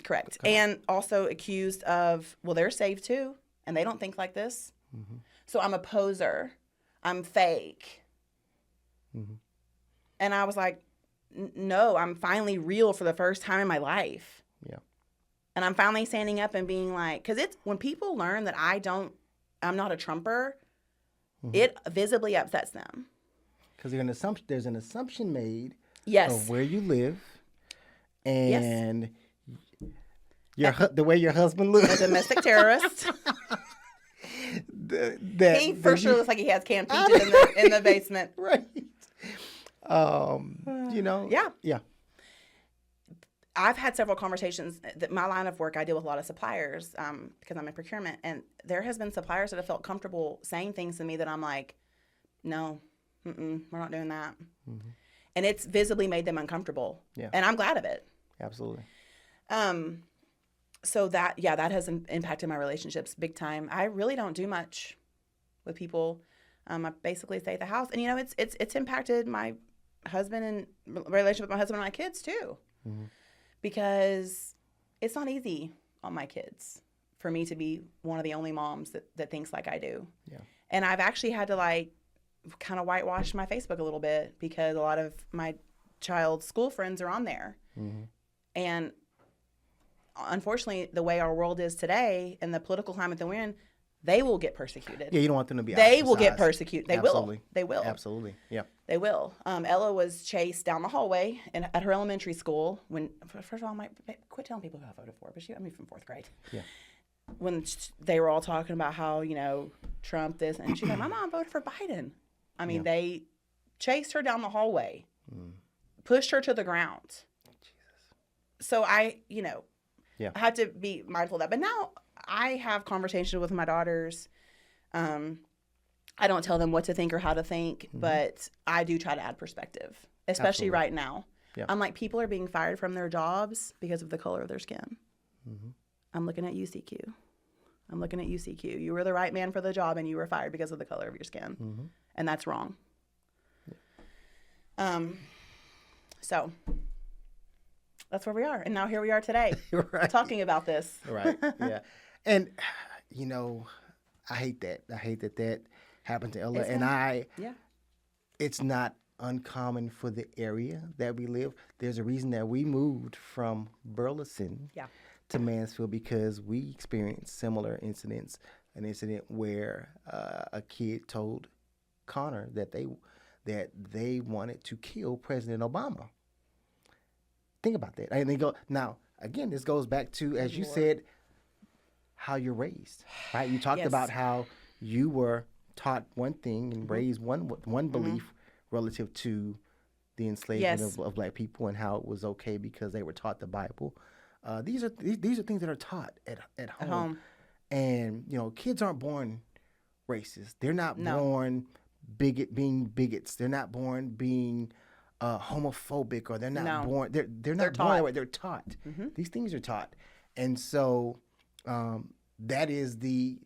Correct. And also accused of, well, they're saved too, and they don't think like this. Mm-hmm. So I'm a poser. I'm fake. Mm-hmm. And I was like, no, I'm finally real for the first time in my life. Yeah. And I'm finally standing up and being like, because it's when people learn that I'm not a Trumper, it visibly upsets them. Because there's an assumption made Yes. of where you live and the way your husband looks. A domestic terrorist. He for sure looks like he has canned peaches in the basement. Right. You know. Yeah. Yeah. I've had several conversations. My line of work, I deal with a lot of suppliers because I'm in procurement, and there has been suppliers that have felt comfortable saying things to me that I'm like, no, we're not doing that. Mm-hmm. And it's visibly made them uncomfortable. Yeah. And I'm glad of it. Absolutely. So that has impacted my relationships big time. I really don't do much with people. I basically stay at the house, and it's impacted my husband and relationship with my husband and my kids too. Mm-hmm. Because it's not easy on my kids for me to be one of the only moms that thinks like I do. Yeah. And I've actually had to kind of whitewash my Facebook a little bit because a lot of my child's school friends are on there. Mm-hmm. And unfortunately, the way our world is today and the political climate that we're in, they will get persecuted. Yeah, you don't want them to be They will get persecuted. They Absolutely. will. They will. Absolutely. Yeah. They will. Ella was chased down the hallway at her elementary school when, first of all, quit telling people who I voted for, but from fourth grade. Yeah. When they were all talking about how, Trump this, and she's like, my mom voted for Biden. I mean, they chased her down the hallway, pushed her to the ground. Jesus. So I have to be mindful of that. But now I have conversations with my daughters. I don't tell them what to think or how to think, but I do try to add perspective, especially right now. Yeah. I'm like, people are being fired from their jobs because of the color of their skin. Mm-hmm. I'm looking at you, CQ. I'm looking at you, CQ. You were the right man for the job, and you were fired because of the color of your skin. Mm-hmm. And that's wrong. Yeah. So that's where we are. And now here we are today talking about this. Right. Yeah. And, I hate that. I hate that happened to Ella. It's not uncommon for the area that we live. There's a reason that we moved from Burleson to Mansfield because we experienced similar incidents. An incident where a kid told Connor that they wanted to kill President Obama. Think about that. And they go now. Again, this goes back to, as you said, how you're raised. Right? You talked about how you were taught one thing and raised one belief relative to the enslavement of Black people and how it was okay because they were taught the Bible. These are things that are taught at home. And kids aren't born racist. They're not born being bigots. They're not born being homophobic, or they're not born. They're not born that way. They're taught. Mm-hmm. These things are taught, and so that is the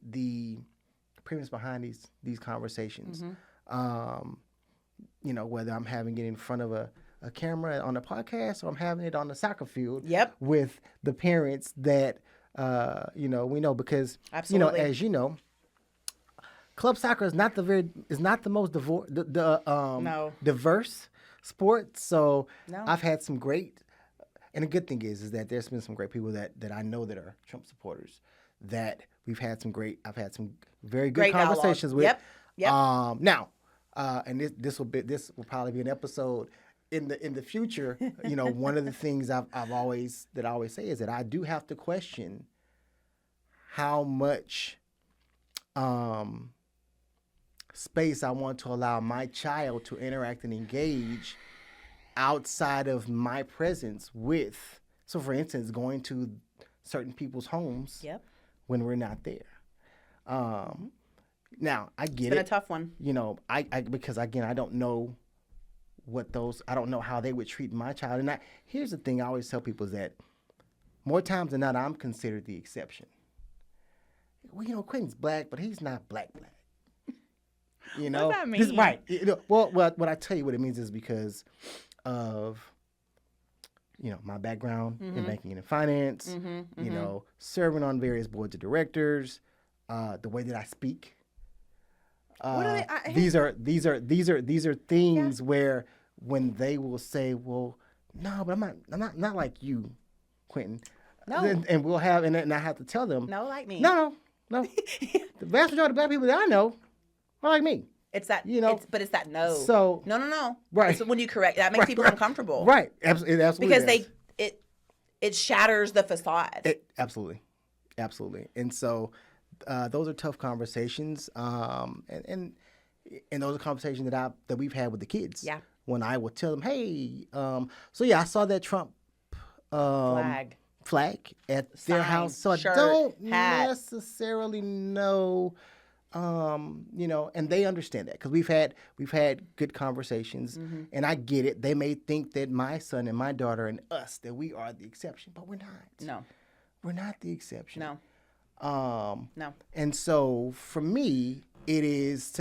premise behind these conversations. Mm-hmm. Whether I'm having it in front of a camera on a podcast or I'm having it on the soccer field with the parents that we know, because Absolutely. As you know, club soccer is not the most diverse sport. So I've had some great, and the good thing is that there's been some great people that I know that are Trump supporters that I've had some very good conversations with. Yep. Now, and this will probably be an episode in the future. One of the things I always say is that I do have to question how much space I want to allow my child to interact and engage outside of my presence with. So, for instance, going to certain people's homes when we're not there. Now, I get It's been it. a tough one. You know, I because again, I don't know I don't know how they would treat my child. And here's the thing I always tell people is that more times than not, I'm considered the exception. Well, you know, Quentin's black, but he's not black. You know, what does that mean? Right. You know, well, what I tell you what it means is because of, you know, my background in banking and finance, you know, serving on various boards of directors, the way that I speak. What are they? These are things where when they will say, "Well, no, but I'm not like you, Quentin." No. And we'll have and I have to tell them, No, like me. No. The vast majority of black people that I know are like me. It's that, you know. but it's that no. So no. Right. It's when you correct, that makes people uncomfortable. Right. Absolutely. Because it shatters the facade. Absolutely. And so those are tough conversations. And those are conversations that we've had with the kids. Yeah. When I will tell them, hey, so yeah, I saw that Trump flag at their house. So shirt, I don't hat. necessarily know, you know, and they understand that because we've had good conversations, and I get it. They may think that my son and my daughter and us that we are the exception, but we're not. No, we're not the exception. no. No. And so for me, it's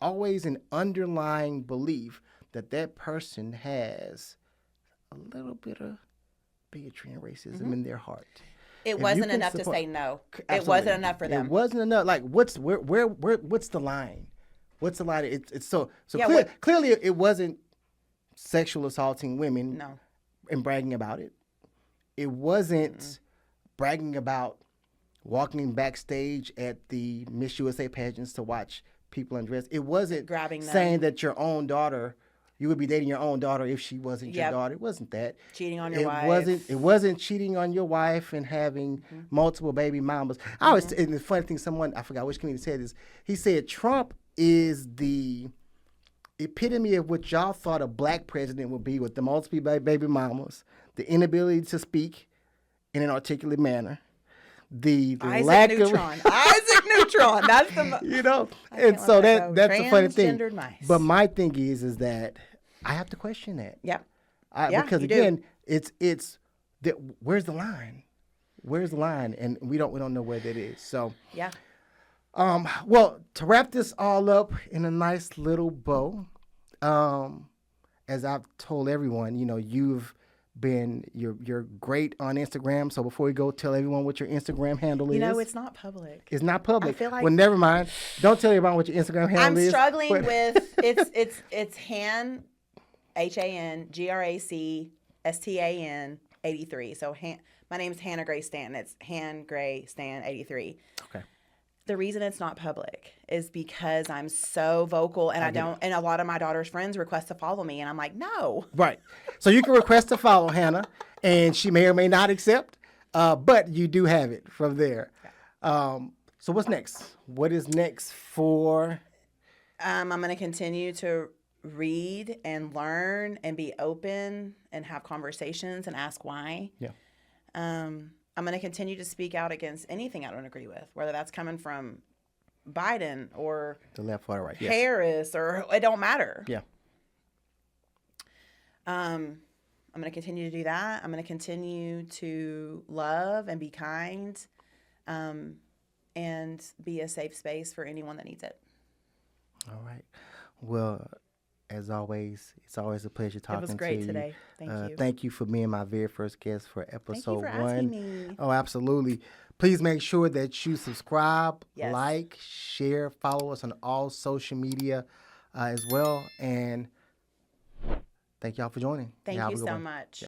always an underlying belief that person has a little bit of bigotry and racism in their heart. It wasn't enough to say no. Absolutely. It wasn't enough for them. It wasn't enough. Like what's the line? What's the line? It's so Yeah, clearly it wasn't sexual assaulting women. No. And bragging about it. It wasn't bragging about walking backstage at the Miss USA pageants to watch people undress. It wasn't grabbing them. Saying that your own daughter, you would be dating your own daughter if she wasn't your daughter. It wasn't that. Cheating on your wife. It wasn't cheating on your wife and having multiple baby mamas. I always, and the funny thing, I forgot which comedian said this. He said Trump is the epitome of what y'all thought a black president would be, with the multiple baby mamas, the inability to speak in an articulate manner, the lack of Isaac Neutron. That's the you know, and so that's the funny thing. Mice. But my thing is that I have to question that. Yep. Because again, it's where's the line? Where's the line? And we don't know where that is. So yeah. Well, to wrap this all up in a nice little bow, as I've told everyone, you know, you're great on Instagram. So before we go, tell everyone what your Instagram handle is. You know, it's not public. It's not public. I feel like, well, never mind. Don't tell everyone what your Instagram handle is. I'm struggling with it's Han, HANGRACSTAN 83. So my name is Hannah Gray Stanton. It's Han Gray Stan 83. Okay. The reason it's not public is because I'm so vocal, and and a lot of my daughter's friends request to follow me, and I'm like, no. Right. So you can request to follow Hannah, and she may or may not accept, but you do have it from there. Okay. So what's next? What is next for? I'm going to continue to read and learn and be open and have conversations and ask why. Yeah. I'm going to continue to speak out against anything I don't agree with, whether that's coming from Biden or the left or the right, Harris, or it don't matter. Yeah. I'm going to continue to do that. I'm going to continue to love and be kind, and be a safe space for anyone that needs it. All right. Well, as always, it's always a pleasure talking to you. It was great today. Thank you. Thank you for being my very first guest for episode 1. Thank you for asking me. Oh, absolutely. Please make sure that you subscribe, yes. like, share, follow us on all social media as well. And thank y'all for joining. Thank you so much.